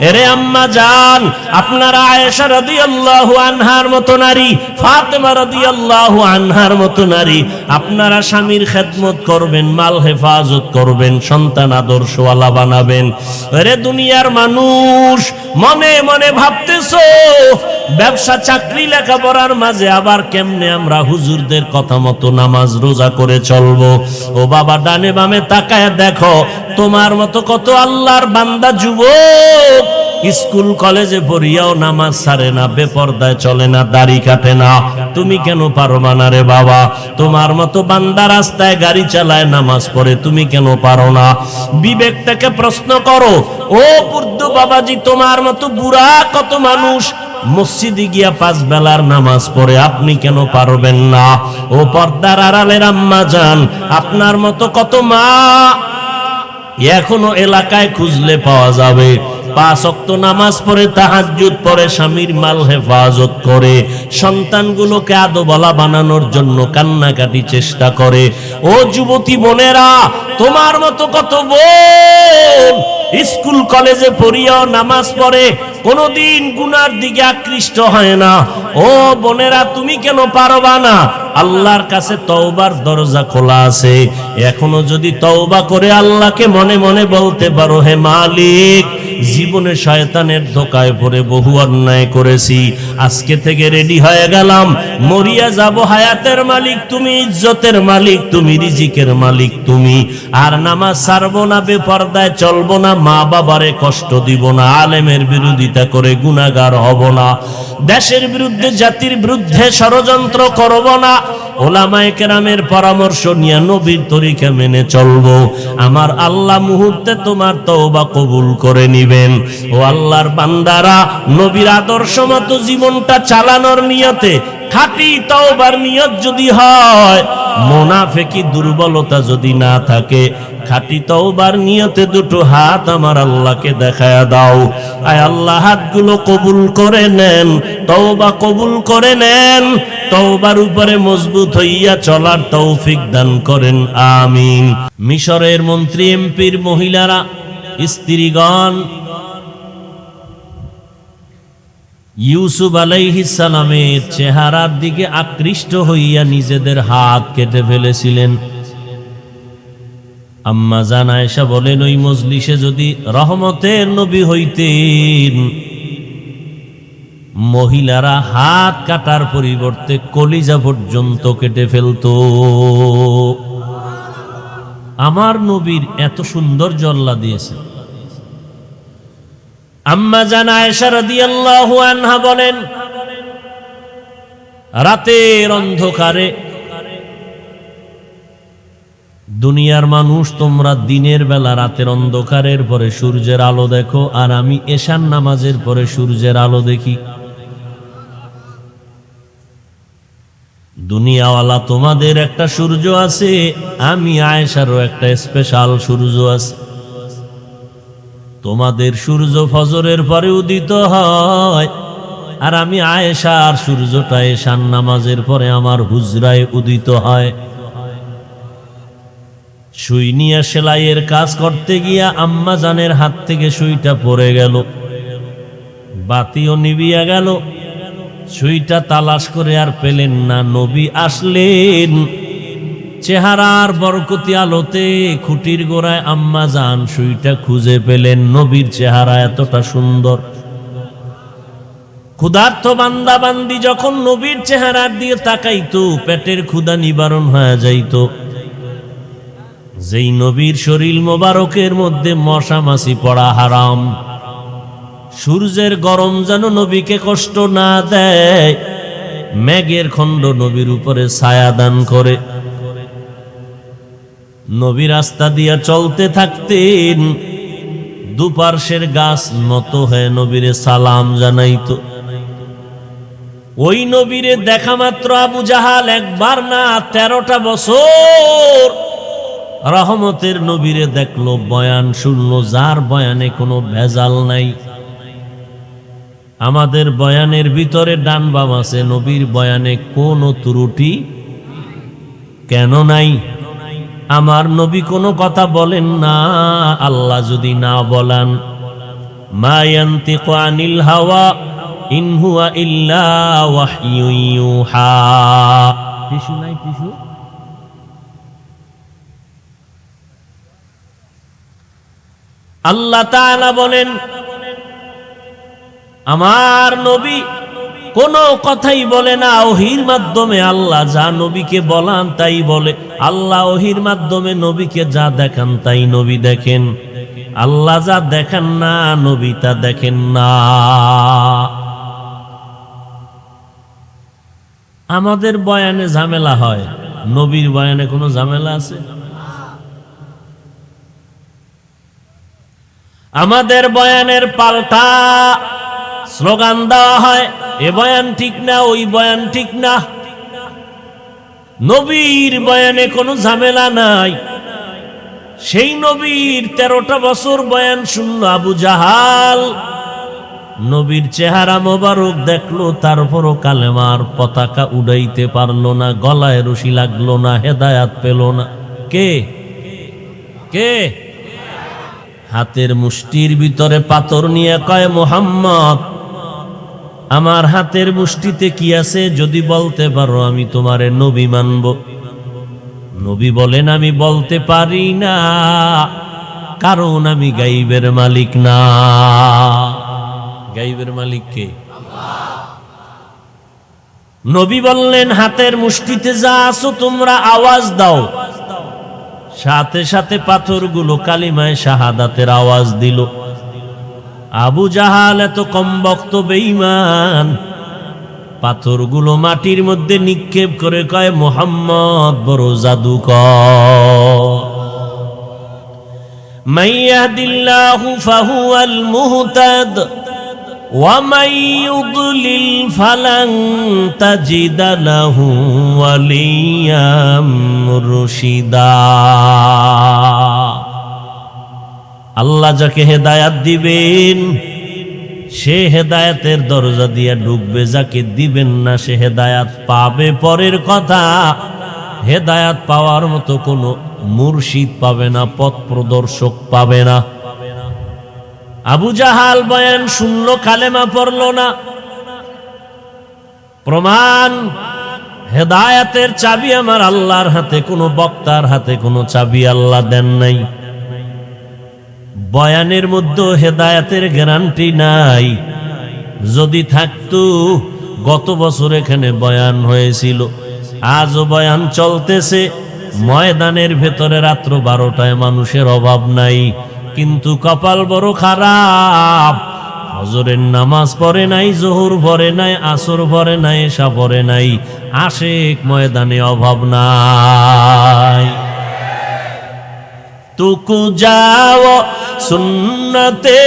এরে আম্মা জান, আপনারা আয়েশা রাদিয়াল্লাহু আনহার মতো নারী, ফাতেমা রাদিয়াল্লাহু আনহার মতো নারী। আপনারা স্বামীর খেদমত করবেন, মাল হেফাজত করবেন, সন্তান আদর্শওয়ালা বানাবেন। এরে দুনিয়ার মানুষ, মনে মনে ভাবতেছো ব্যবসা, চাকরি, লেখাপড়ার মাঝে আবার কেমনে আমরা হুজুরদের কথা মতো নামাজ রোজা করে চলবো। ও বাবা, ডানে বামে তাকায় দেখো, তোমার মতো কত আল্লাহর বান্দা যুবক স্কুল কলেজে পড়িয়াও নামাজ ছাড়ে না, বেপরদায় চলে না, দাড়ি কাটে না। তুমি কেন পারবা না রে বাবা? তোমার মতো বান্দা রাস্তায় গাড়ি চালায়, নামাজ পড়ে, তুমি কেন পারো না? বিবেকটাকে প্রশ্ন করো। ও বুদ্ধ বাবাজি, তোমার মতো বুড়া কত মানুষ মসজিদে গিয়া 5 বেলার নামাজ পড়ে, আপনি কেন পারবেন না? ও পর্দার আড়ালের আম্মা জান, আপনার মতো কত মা এখনো এলাকায় খুঁজলে পাওয়া যাবে, 5 ওয়াক্ত নামাজ পড়ে, তাহাজ্জুদ পড়ে, স্বামীর মাল হেফাজত করে, সন্তানগুলোকে আদোবালা বানানোর জন্য কান্নাকাটি চেষ্টা করে। ও যুবতী বোনেরা, তোমার মতো কত বোন স্কুল কলেজে পড়িয়াও নামাজ পড়ে, কোনদিন গুনার দিকে আকৃষ্ট হয় না। ও বোনেরা, তুমি কেন পারবা না? আল্লাহর কাছে তওবার দরজা খোলা আছে। এখনো যদি তওবা করে আল্লাহকে মনে মনে বলতে পারো, হে মালিক, জীবনে শয়তানের ধোকায় পড়ে বহু অন্যায় করেছি, আজকে থেকে রেডি হয়ে গেলাম, মরিয়া যাব, হায়াতের মালিক তুমি, ইজ্জতের মালিক তুমি, রিজিকের মালিক তুমি। আর নামাজ ছাড়বো না, বেপরদায় চলবো না, মা বাবারে কষ্ট দিব না, আলেমের বিরোধিতা করে গুনাহগার হব না, দেশের বিরুদ্ধে, জাতির বিরুদ্ধে ষড়যন্ত্র করব না, ওলামায়ে কেরামের পরামর্শ নিয়ে নবীর তরিকা মেনে চলবো। আমার আল্লাহ মুহূর্তে তোমার তওবা কবুল করে নিবেন। ও আল্লাহর বান্দারা, নবীর আদর্শ মতো জীবনটা চালানোর নিয়তে, খাঁটি তওবার নিয়ত যদি হয়, মুনাফিকি দুর্বলতা যদি না থাকে, খাঁটি তওবার নিয়তে দুটো হাত আমার আল্লাহকে দেখায়া দাও। আয় আল্লাহ, হাতগুলো কবুল করে নেন, তওবা কবুল করে নেন, তওবার উপরে মজবুত হইয়া চলার তৌফিক দান করেন, আমিন। মিশরের মন্ত্রী, এমপির মহিলারা, স্ত্রীগণ ইউসুফ আলাইহিস সালামের চেহারার দিকে আকৃষ্ট হইয়া নিজেদের হাত কেটে ফেলেছিলেন। আম্মা জান আয়েশা বলেন, ওই মজলিসে যদি রহমতের নবী হইতেন, মহিলারা হাত কাটার পরিবর্তে কলিজা পর্যন্ত কেটে ফেলত। আমার নবীর এত সৌন্দর্য আল্লাহ দিয়েছে। আম্মা জান আয়েশা রাদিয়াল্লাহু আনহা বলেন, রাতের অন্ধকারে, দুনিয়ার মানুষ তোমরা দিনের বেলা রাতের অন্ধকারের পরে সূর্যের আলো দেখো, আর আমি এশার নামাজের পরে সূর্যের আলো দেখি। দুনিয়াওয়ালা তোমাদের একটা সূর্য আছে, আমি আয়েশারও একটা স্পেশাল সূর্য আছে। তোমাদের সূর্য ফজরের পরে উদিত হয়, আর আমি আয়েশার সূর্যটা এশার নামাজের পরে আমার হুজরায় উদিত হয়। সুই নিয়ে সেলাইয়ের কাজ করতে গিয়া আম্মা জানের হাত থেকে সুইটা পড়ে গেল, বাতিও নিভিয়া গেল। সুইটা তালাশ করে আর পেলেন না। নবী আসলেন, চেহারার বরকতি আলোতে খুঁটির গোড়ায় আম্মা জান সুইটা খুঁজে পেলেন। নবীর চেহারা এতটা সুন্দর, ক্ষুধার্ত বান্দা বান্দি যখন নবীর চেহারার দিয়ে তাকাইতো, পেটের ক্ষুধা নিবারণ হয়ে যাইত। যেই নবীর শরীর মোবারকের মধ্যে মশা মাছি পড়া হারাম, সূর্যের গরম যেন নবীকে কষ্ট না দেয়, মেঘের খণ্ড নবীর উপরে ছায়া দান করে। নবী রাস্তা দিয়া চলতে থাকতেন, দুপার্শ্বের গাছ নত হয়ে নবীরে সালাম জানাইতো। ওই নবীরে দেখা মাত্র আবু জাহাল একবার না 13টা বছর রহমতের নবীরে দেখলো, বয়ান শুনলো, যার বয়ানে কোনো ভেজাল নাই। আমাদের বয়ানের ভিতরে ডান বাম আছে, নবীর বয়ানে কোনো ত্রুটি কেন নাই? আমার নবী কোনো কথা বলেন না, আল্লাহ যদি না বলান। মা ইয়ান্তিকু আনিল হাওয়া ইন হুয়া ইল্লা ওয়াহয়ু ইউহা। টিস্যু নাই? টিস্যু? আল্লাহ তাআলা বলেন, আমার নবী কোনো কথাই বলে না, ওহীর মাধ্যমে আল্লাহ যা নবীকে বলান তাই বলে। আল্লাহ ওহীর মাধ্যমে নবীকে যা দেখান তাই নবী দেখেন। আল্লাহ যা দেখেন না, নবী তা দেখেন না। আমাদের বয়ানে ঝামেলা হয়, নবীর বয়ানে কোনো ঝামেলা আছে? আমাদের বয়ানের পাল্টা স্লোগান দেওয়া হয়, এ বয়ান ঠিক না, ওই বয়ান ঠিক না। নবীর বয়ানে কোনো ঝামেলা নাই। সেই নবীর 13টা বছর বয়ান শুনলো আবু জাহাল, নবীর চেহারা মোবারক দেখলো, তারপরও কালেমার পতাকা উড়াইতে পারলো না, গলায় রশি লাগলো না, হেদায়াত পেল না। কে কে? হাতের মুষ্টির ভিতরে পাথর নিয়ে কয়, মুহাম্মদ আমার হাতের মুষ্টিতে কি আছে, যদি বলতে পারো আমি তোমারে নবী মানব। নবী বলেন, আমি বলতে পারি না, কারণ আমি গাইবের মালিক না। গাইবের মালিক কে? নবী বললেন, হাতের মুষ্টিতে যা আছো তোমরা আওয়াজ দাও। সাথে সাথে পাথরগুলো কালিমায়ে শাহাদাতের আওয়াজ দিল। আবু জাহাল এত কমবক্ত বেঈমান, পাথরগুলো মাটির মধ্যে নিক্ষেপ করে কয়, মুহাম্মদ বড় জাদুকর। মান ইয়াহদিল্লাহু ফাহুয়াল মুহতাদ ওয়া মান ইউদ্লিল ফালান তাজিদা লাহু ওয়ালিয়াম মুরশিদা। আল্লাহ যাকে হেদায়াত দিবেন সে হেদায়াতের দরজা দিয়ে ঢুকবে, যাকে দিবেন না সে হেদায়াত পাবে পরের কথা। হেদায়াত পাওয়ার মতো কোনো মুর্শিদ পাবে না, পথ প্রদর্শক পাবে না। আবু জাহাল বয়ান শুনলো, কালেমা পড়লো না। প্রমাণ, হেদায়াতের চাবি আমার আল্লাহর হাতে, কোনো বক্তার হাতে কোনো চাবি আল্লাহ দেন নাই। বয়ানের মধ্যে হেদায়াতের গ্যারান্টি নাই। যদি থাকতো, গত বছর এখানে বয়ান হয়েছিল, আজও বয়ান চলতেছে। ময়দানের ভেতরে রাত্র 12টায় মানুষের অভাব নাই, কিন্তু কপাল বড় খারাপ। ফজরের নামাজ পড়ে নাই, জোহর পড়ে নাই, আসর পড়ে নাই, এশা পড়ে নাই, আশেক ময়দানে অভাব নাই। তুকু যাও সুন্নতে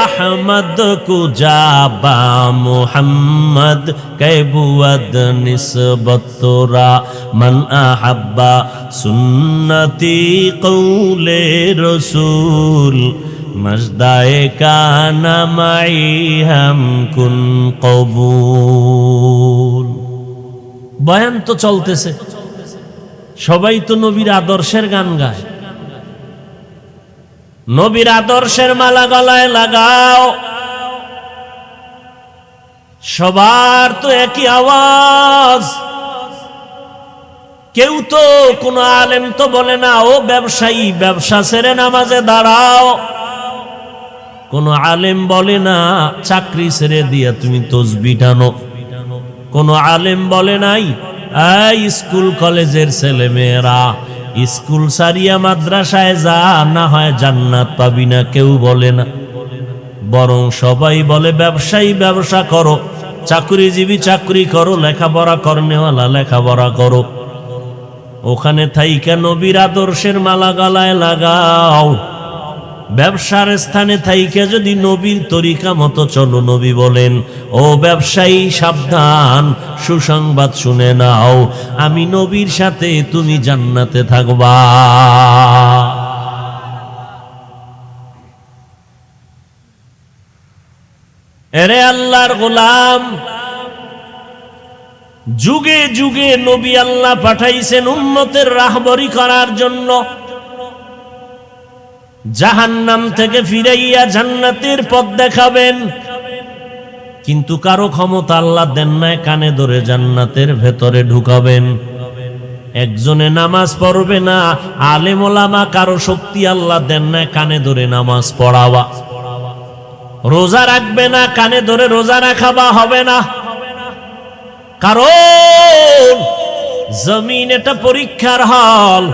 আহমদ কুজাবা মুহাম্মদ কেবুয়াদ নিসবত তোরা মান আহাব্বা সুন্নতি কৌলে রসুল মজদায়ে কানা মাই হাম কুন কবুল। বয়ান তো চলতেছে, সবাই তো নবীর আদর্শের গান গায়। নবীর আদর্শের মালা গলায় লাগাও। সবার তো একই আওয়াজ। কেউ তো, কোন আলেম তো বলে না ও ব্যবসায়ী, ব্যবসা ছেড়ে নামাজে দাঁড়াও। কোন আলেম বলে না চাকরি ছেড়ে দিয়ে তুমি তসবিহ টানো। কোন আলেম বলে নাই এই স্কুল কলেজের ছেলে মেয়েরা স্কুল সারিয়া মাদ্রাসায় যা, না হয় জান্নাত পাবি না। কেউ বলে না, বরং সবাই বলে ব্যবসায়ী ব্যবসা করো, চাকরিজীবী চাকরি করো, লেখাপড়া করনেওয়ালা লেখাপড়া করো। ওখানে থাইকা নবীর আদর্শের মালা গলায় লাগাও। ব্যবসার স্থানে থাইকে যদি নবীর তরিকা মতো চলো, নবী বলেন, ও ব্যবসায়ী সাবধান, সুসংবাদ শুনে নাও, আমি নবীর সাথে তুমি জান্নাতে থাকবা। এরে আল্লাহর গোলাম, যুগে যুগে নবী আল্লাহ পাঠাইছেন উম্মতের রাহবরি করার জন্য, জাহান্নাম থেকে ফিরাইয়া জান্নাতের পথ দেখাবেন। কিন্তু কারো ক্ষমতা আল্লাহ দেন নাই কানে ধরে জান্নাতের ভেতরে ঢুকাবেন। একজনে নামাজ পড়বে না, আলেম ওলামা কারো শক্তি আল্লাহ দেন নাই কানে ধরে নামাজ পড়াবা। রোজা রাখবে না, কানে ধরে রোজা রাখাবা হবে না। কারণ জমিন এটা পরীক্ষার হল,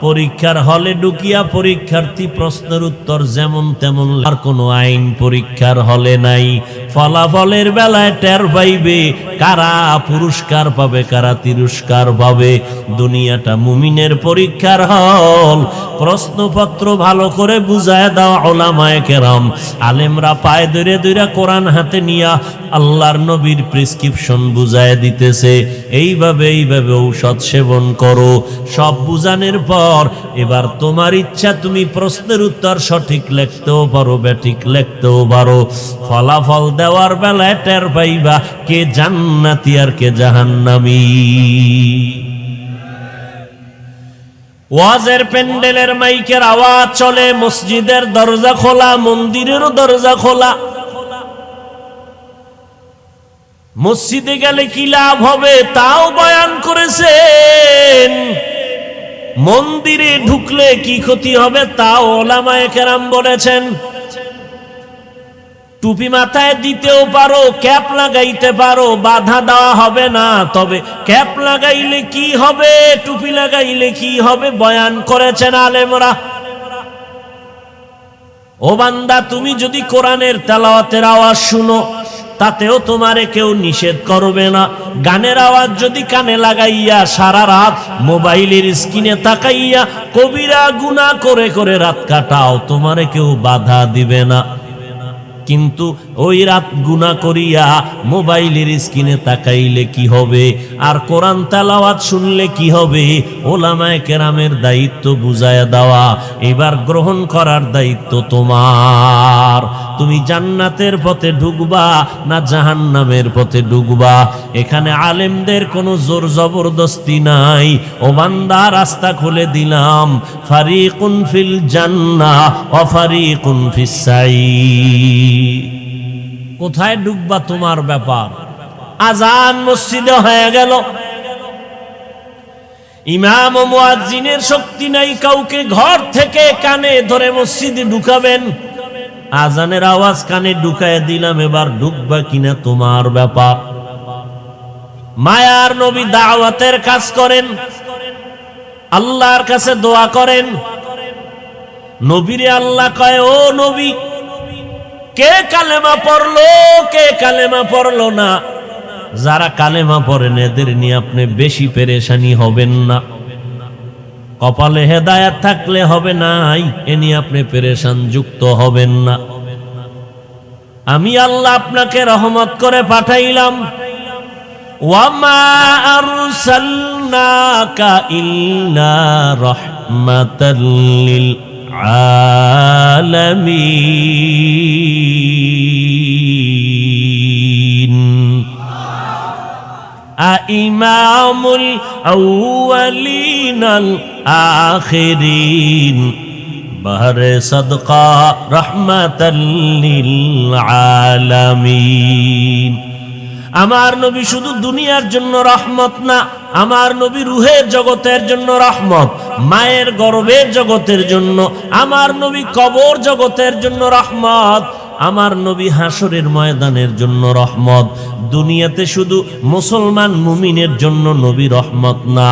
পরীক্ষার হলে ঢুকিয়া পরীক্ষার্থী প্রশ্নের উত্তর যেমন তেমন, আর কোনো আইন পরীক্ষার হলে নাই। ফলাফলের বেলায় টের পাইবে কারা পুরস্কার পাবে কারা তিরস্কার পাবে। দুনিয়াটা মুমিনের পরীক্ষার হল। প্রশ্নপত্র ভালো করে বুঝায় দাও উলামায়ে কেরাম, আলেমরা পায়ে ধরে ধরে কোরআন হাতে নিয়া আল্লাহর নবীর প্রেসক্রিপশন বুঝায় দিতেছে, এইভাবে ঔষধ সেবন করো। সব বুঝানোর পর এবার তোমার ইচ্ছা, তুমি প্রশ্নের উত্তর সঠিক লিখতেও পারো, ব্যাঠিক লিখতেও পারো। ফলাফল দেওয়ার বেলায় টের পাইবা কে জান্নাতি আর কে জাহান্নামী। ওয়াজের প্যান্ডেলের মাইকের আওয়াজ চলে, মসজিদের দরজা খোলা, মন্দিরেরও দরজা খোলা। মসজিদে গেলে কি লাভ হবে তাও বয়ান করেছেন, মন্দিরে ঢুকলে কি ক্ষতি হবে তাও উলামায়ে কেরাম বলেছেন। টুপি মাথায় দিতেও পারো, ক্যাপ লাগাইতে পারো, বাধা দেওয়া হবে না। তবে ক্যাপ লাগাইলে কি হবে, টুপি লাগাইলে কি হবে বয়ান করেছেন আলেমরা। ও বান্দা, তুমি যদি কোরআনের তেলাওয়াতের আওয়াজ শুনো তাতেও তোমারে কেউ নিষেধ করবে না। গানের আওয়াজ যদি কানে লাগাইয়া সারা রাত মোবাইলের স্ক্রিনে তাকাইয়া কবিরা গুনাহ করে করে রাত কাটাও, তোমারে কেউ বাধা দিবে না। কিন্তু ওই রাত গুনাহ করিয়া মোবাইলের স্ক্রিনে তাকাইলে কি হবে, আর কোরআন তেলাওয়াত শুনলে কি হবে? উলামায়ে কেরামের দায়িত্ব বুঝায়া দেওয়া, এবার গ্রহণ করার দায়িত্ব তোমার। তুমি জান্নাতের পথে ঢুকবা না জাহান্নামের পথে ঢুকবা? এখানে আলেমদের কোনো জোর জবরদস্তি নাই। ও বান্দা, রাস্তা খুলে দিলাম, ফারিকুন ফিল জান্নাহ ওয়া ফারিকুন ফিস সাঈর। কোথায় ঢুকবা তোমার ব্যাপার। আজান মসজিদে হয়ে গেল, ইমাম ও মুয়াজ্জিনের শক্তি নাই কাউকে ঘর থেকে কানে ধরে মসজিদে ঢুকাবেন। আজানের আওয়াজ কানে ঢুকায় দিলাম, এবার ঢুকবা কিনা তোমার ব্যাপার। মায়ার নবী দাওয়াতের কাজ করেন, আল্লাহর কাছে দোয়া করেন। নবীরে আল্লাহ কয়, ও নবী, কে কালেমা পড়লো কে কালেমা পড়লো না? যারা কালেমা পড়েন এদের নিয়ে আপনি বেশি পেরেশানি হবেন না। কপালে হেদায়েত থাকলে হবে নাই, এ নিয়ে আপনি পেরেশান যুক্ত হবেন না। আমি আল্লাহ আপনাকে রহমত করে পাঠাইলাম। ওয়ামা আরসালনাকা ইল্লা রাহমাতাল লিল আলামিন। ইমামুল আউয়ালিন আল আখিরিন, বাহরে সদকা রাহমাতাল লিল আলামিন। আমার নবী শুধু দুনিয়ার জন্য রহমত না, আমার নবী রুহের জগতের জন্য রহমত, মায়ের গর্ভের জগতের জন্য, আমার নবী কবর জগতের জন্য রহমত, আমার নবী হাসরের ময়দানের জন্য রহমত। দুনিয়াতে শুধু মুসলমান মুমিনের জন্য নবী রহমত না,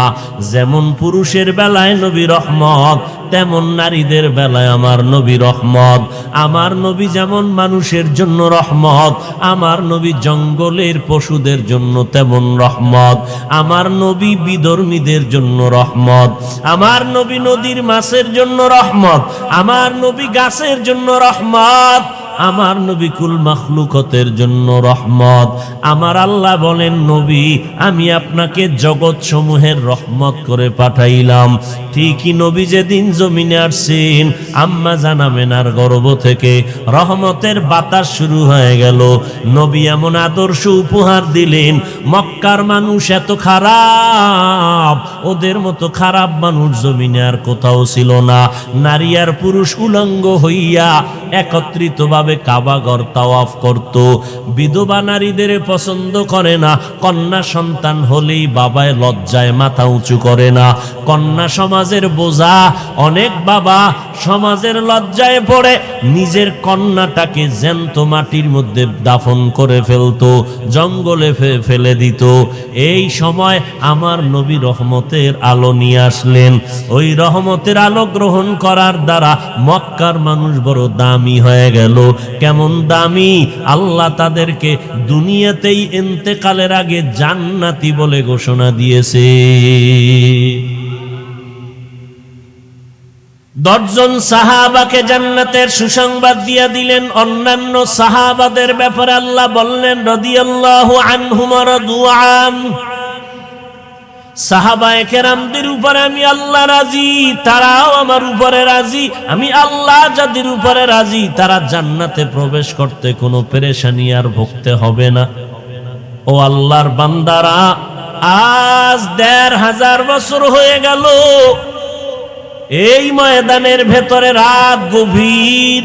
যেমন পুরুষের বেলায় নবী রহমত, তেমন নারীদের বেলায় আমার নবী রহমত। আমার নবী যেমন মানুষের জন্য রহমত, আমার নবী জঙ্গলের পশুদের জন্য তেমন রহমত। আমার নবী বিধর্মীদের জন্য রহমত, আমার নবী নদীর মাছের জন্য রহমত, আমার নবী গাছের জন্য রহমত, আমার নবী কুল মাখলুকতের জন্য রহমত। আমার আল্লাহ বলেন, নবী আমি আপনাকে জগৎ সমূহের রহমত করে পাঠাইলাম। ঠিকই নবী যেদিন জমিনে আসছেন, আম্মা জানামেনার গর্ভ থেকে রহমতের বাতাস শুরু হয়ে গেল। নবী এমন আদর্শ উপহার দিলেন, মক্কার মানুষ এত খারাপ, ওদের মতো খারাপ মানুষ জমিনে আর কোথাও ছিল না। নারী আর পুরুষ উলঙ্গ হইয়া একত্রিতভাবে কাবাঘর তাওয়াফ করত। বিধবা নারীদের পছন্দ করে না, কন্যা সন্তান হলেই বাবায় লজ্জায় মাথা উঁচু করে না। কন্যা সমাজের বোঝা, অনেক বাবা সমাজের লজ্জায় পড়ে নিজের কন্যাটাকে জ্যান্ত মাটির মধ্যে দাফন করে ফেলতো, জঙ্গলে ফেলে দিত। এই সময় আমার নবী রহমতের আলো নিয়ে আসলেন। ওই রহমতের আলো গ্রহণ করার দ্বারা মক্কার মানুষ বড় দামি হয়ে গেল। কেমন দামি? আল্লাহ তাদেরকে দুনিয়াতেই ইন্তেকালের আগে জান্নাতি বলে ঘোষণা দিয়েছে। 10 জন সাহাবাকে জান্নাতের সুসংবাদ দিয়ে দিলেন। অন্যান্য সাহাবাদের ব্যাপারে আল্লাহ বললেন, রাদিয়াল্লাহু আনহুম ওয়া রাদু আন। সাহাবায়ে কেরামদের উপরে আমি আল্লাহ রাজি, তারাও আমার উপরে রাজি। আমি আল্লাহ যাদের উপরে রাজি, তারা জান্নাতে প্রবেশ করতে কোনো পেরেশানি আর ভুগতে হবে না। ও আল্লাহর বান্দারা, আজ 1500 বছর হয়ে গেল এই ময়দানের ভেতরে, রাত গভীর,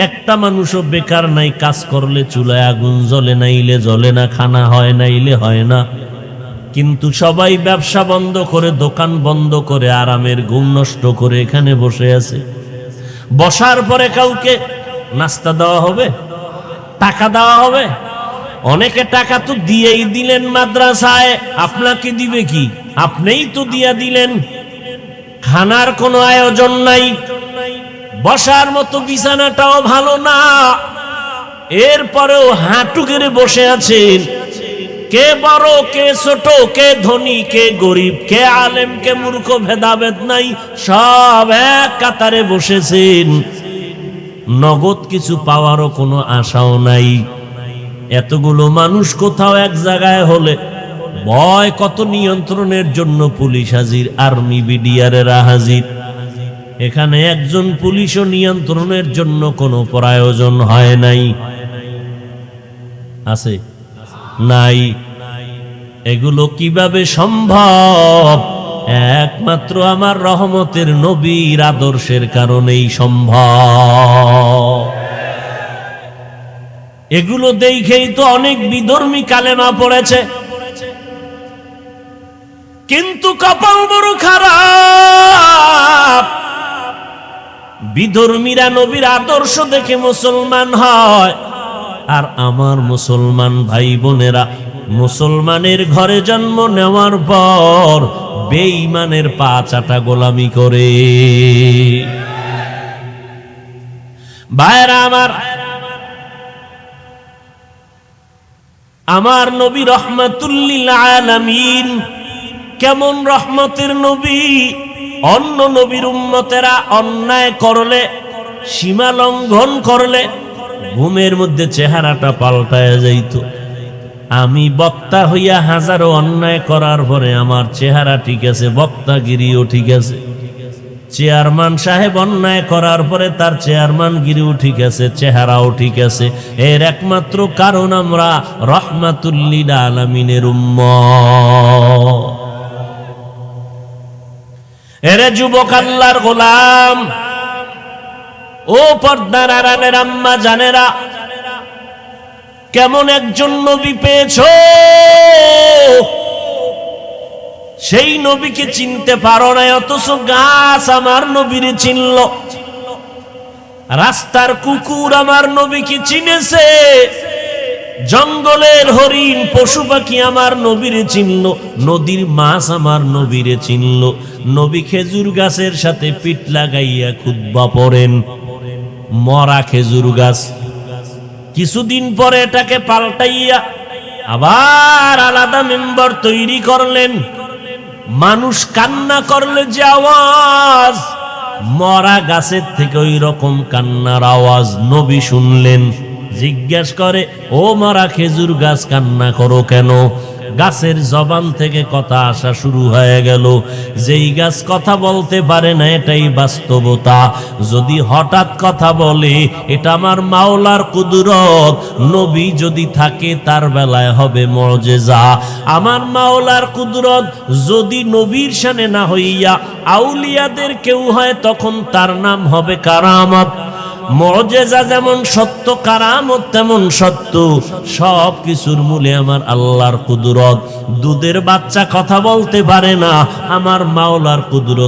একটা মানুষও বেকার নাই। কাজ করলে চুলায় আগুন জ্বলে, নাইলে জ্বলে না, খানা হয় নাইলে হয় না। কিন্তু সবাই ব্যবসা বন্ধ করে, দোকান বন্ধ করে, আরামের ঘুম নষ্ট করে এখানে বসে আছে। বসার পরে কাউকে নাস্তা দেওয়া হবে, টাকা দেওয়া হবে। অনেকে টাকা তো দিয়েই দিলেন মাদ্রাসায়, আপনাকে দিবে কি? আপনিই তো দিয়া দিলেন। খানার কোনো আয়োজন নাই, বসার মতো বিছানাটাও ভালো না, এরপরেও হাঁটু গেড়ে বসে আছেন। কে বড়, কে ছোট, কে ধনী, কে গরিব, কে আলেম, কে মূর্খ, ভেদাভেদ নাই, সব এক কাতারে বসেছেন। নগদ কিছু পাওয়ারও কোনো আশাও নাই। এতগুলো মানুষ কোথাও এক জায়গায় হলে ভয় কত, নিয়ন্ত্রণের জন্য পুলিশ হাজির, আর্মি বিডিআরেরা হাজির। এখানে একজন পুলিশও নিয়ন্ত্রণের জন্য কোনো প্রয়োজন হয় নাই। আছে? নাই। এগুলো কিভাবে সম্ভব? একমাত্র আমার রহমতের নবীর আদর্শের কারণেই সম্ভব। এগুলো দেখেই তো অনেক বিধর্মী কালেমা পড়েছে, কিন্তু কপাল বড় খারাপ। বিধর্মীরা নবীর আদর্শ দেখে মুসলমান হয়, আর আমার মুসলমান ভাই বোনেরা মুসলমানের ঘরে জন্ম নেওয়ার পর বেঈমানের পা চাটা গোলামি করে। ভাইরা আমার নবী রহমাতুল লিল আলামিন। কেমন রহমতের নবী! অন্য নবীর উম্মতেরা অন্যায় করলে, সীমা লঙ্ঘন করলে ঘুমের মধ্যে চেহারাটা পাল্টায় যাইত। আমি বক্তা হইয়া হাজারো অন্যায় করার পরে আমার চেহারা ঠিক আছে, বক্তাগিরিও ঠিক আছে। চেয়ারম্যান সাহেব অন্যায় করার পরে তার চেয়ারম্যানগিরিও ঠিক আছে, চেহারাও ঠিক আছে। এর একমাত্র কারণ আমরা রহমাতুল লিল আলামিনের উম্মত। এরে যুবক আল্লাহর গোলাম, ও পর্দার আড়ালের আম্মা জানেরা, কেমন একজন নবী পেয়েছো, সেই নবীকে চিনতে পারো না, অথচ গাছ আমার নবীরে চিনল। রাস্তার কুকুর আমার নবীকে চিনেছে, জঙ্গলের হরিণ পশু পাখি আমার নবীরে চিনল, নদীর মাছ আমার নবীরে চিনল। নবী খেজুর গাছের সাথে পিঠ লাগাইয়া খুতবা পড়েন, মরা খেজুর গাছ। কিছুদিন পরে এটাকে পাল্টাইয়া আবার আলাদা মেম্বার তৈরি করলেন। মানুষ কান্না করলে যে আওয়াজ, মরা গাছের থেকে ওই রকম কান্নার আওয়াজ নবী শুনলেন। জিজ্ঞেস করে, ও মরা খেজুর গাছ, কান্না করো কেন? গাছের জবান থেকে কথা আসা শুরু হয়ে গেল। যেই গাছ কথা বলতে পারে না, এটাই বাস্তবতা। যদি হঠাৎ কথা বলে, এটা আমার মাওলার কুদরত। নবী যদি থাকে, তার বেলায় হবে মুআজিজা। আমার মাওলার কুদরত যদি নবীর শানে না হইয়া আউলিয়াদের কেউ হয়, তখন তার নাম হবে কারামত। মুআজিজা যেমন সত্য, কারামত তেমন সত্য। সব কিছুর মূলে আমার আল্লাহর কুদরত। দুধের বাচ্চা কথা বলতে পারে না, আমার মাওলার কুদরত